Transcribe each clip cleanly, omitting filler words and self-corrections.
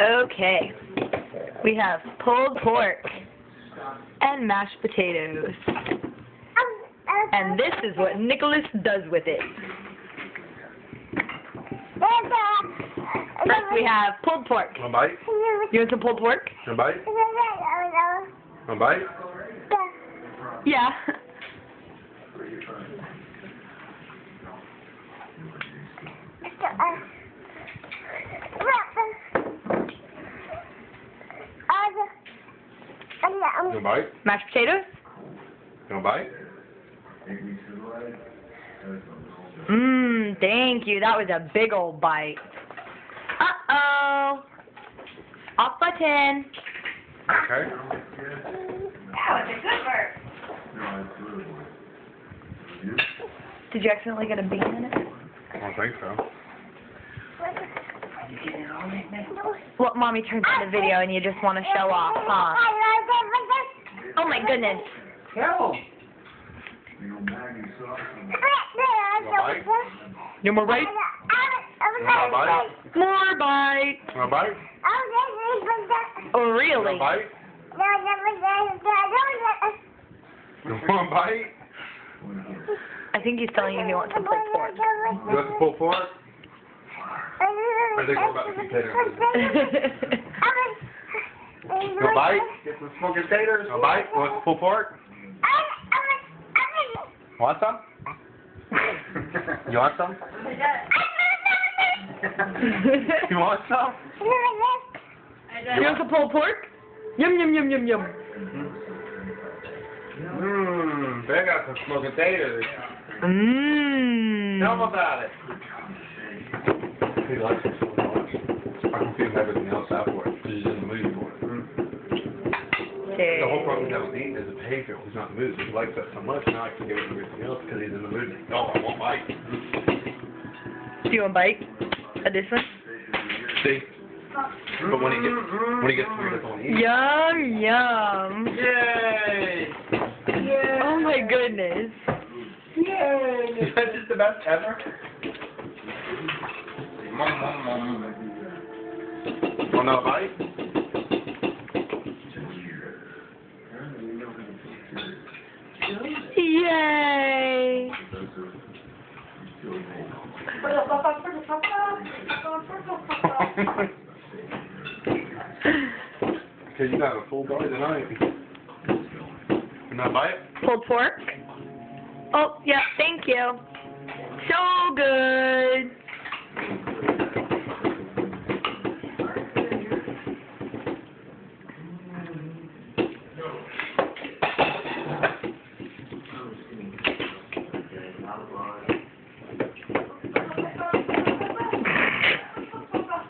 Okay. We have pulled pork and mashed potatoes. And this is what Nicholas does with it. First we have pulled pork. Want a bite? You want some pulled pork? Want a bite? Want a bite? Yeah. Want a bite? Mashed potatoes? Want a bite? Thank you. That was a big old bite. Uh-oh. Off button. Okay. That was a good burp. Did you accidentally get a bean in it? I don't think so. Well, Mommy turns on the video and you just want to show off, huh? Oh my goodness. Tell You more bite? Want a bite? More bite. Want a bite? Oh, really? Want a bite? You want a bite? I think he's telling you he wants some pulled pork. You want some pulled pork? I think we're about to be taters. You want a bite? Get some smoking taters. Want a bite? You want some pulled pork? Want some? You want some? You want some? You want some pulled pork? Yum, yum, yum, yum, yum. They got some smoking taters. Tell them about it. He likes it so much. I can feel everything else out for it. He's in the mood for it. The whole problem with eating is the behavior. He's not in the mood. He likes that so much. Now I can give him everything else because he's in the mood. No, I won't bite. Do you want a bite of this one? See? But when he gets weird, that's all he eats. Yum, yum. Yay! Yay! Oh my goodness. Yay! Is that just the best ever? Want another bite? Yay! Okay, you got a full bite tonight. Another bite? Pulled pork? Oh, yeah, thank you. So good.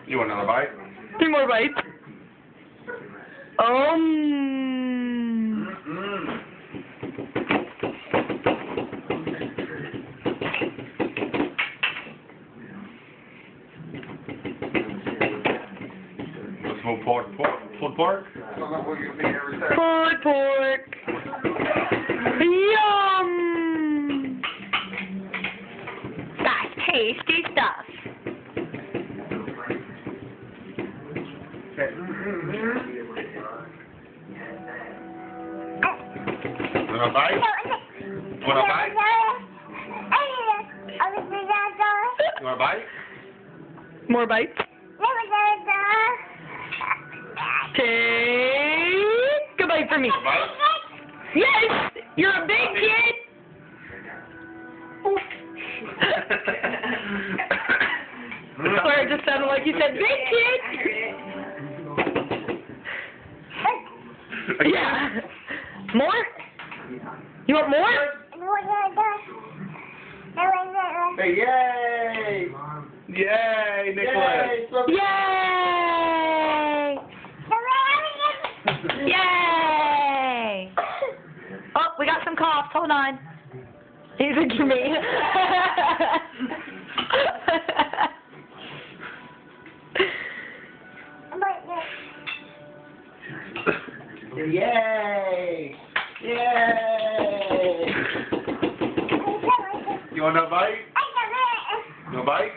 You want another bite? 3 more bites. Pulled pork? Pulled pork? Pulled pork. Yum! That's tasty stuff. Want a bite? Want a bite? You want a bite? More bites. Take a bite for me. Bite? Yes! You're a big kid! Sorry, it just sounded like you said big kid! Yeah. More? You want more? Hey, yay! Yay, Nicholas! Yay! Yay! Oh, we got some coughs. Hold on. He's looking at me. Yay! Yay! You want a bite? You want a bite?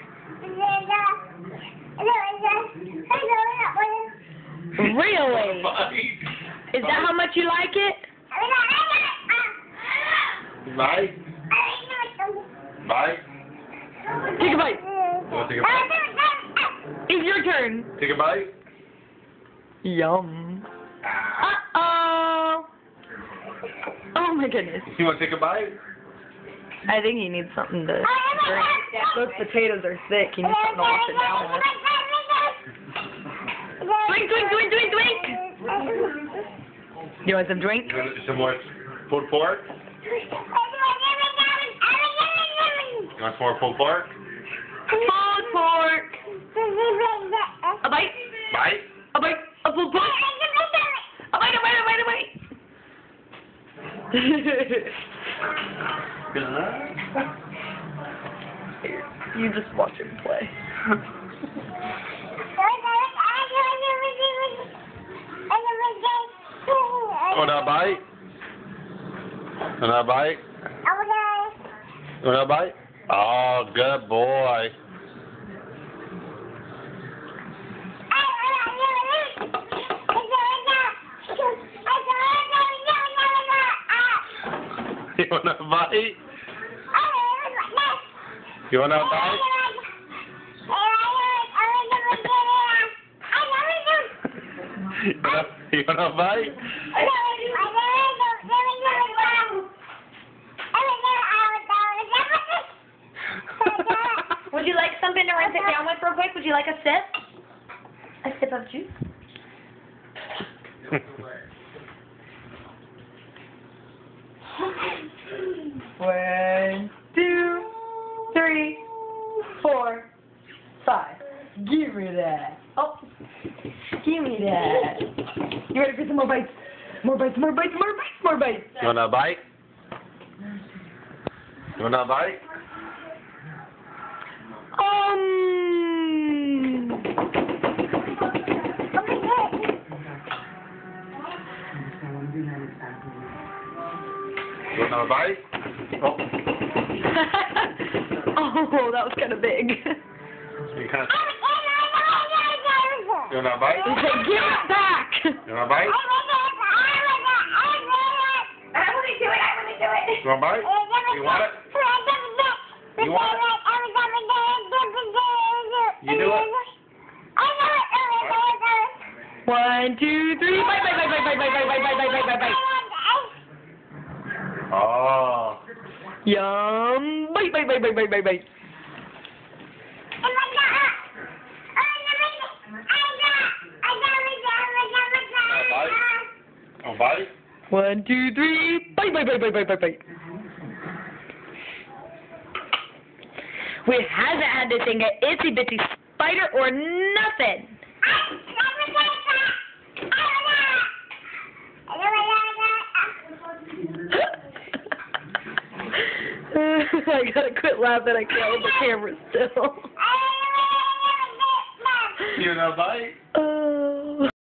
Really? Is that how much you like it? Bite. Bite. Take a bite. You want to take a bite? It's your turn. Take a bite. Yum. Uh-oh. Oh my goodness. You want to take a bite? I think he needs something to drink. Those potatoes are thick. He needs something to wash it down with. Drink, drink, drink, drink, drink. You want some drink? You want some more pulled pork? You want some more pulled pork? Pulled pork. A bite? Bite? A bite? A pulled pork? A bite, a bite, a bite, a bite. You just watch him play. Want a bite? Want a bite? Want a bite? Oh, good boy. You want a bite? You want a bite? You want a bite? Would you like something to rinse it down with real quick? Would you like a sip? A sip of juice? One, 2, 3, 4, 5. Give me that. Oh, give me that. You ready for some more bites? More bites, more bites, more bites, more bites. You want a bite? You want a bite? You want a bite? Oh. Oh, that was kind of big. You want a bite? He said, give it back. You want a bite? I want to do it. You want a bite? You want it? You want it? You do it? 1, 2, 3. Bite, bite, bite, bite, bite, bite, bite, bite, bite, bite, bite, bite. Oh. Yum. Bite, bite, bite, bite, bite, bite, bite. A bite? 1, 2, 3. Bite, bite, bite, bite, bite, bite, bite. We haven't had to think an itsy bitsy spider or nothing. I gotta quit laughing. I can't hold the camera still. You want a bite?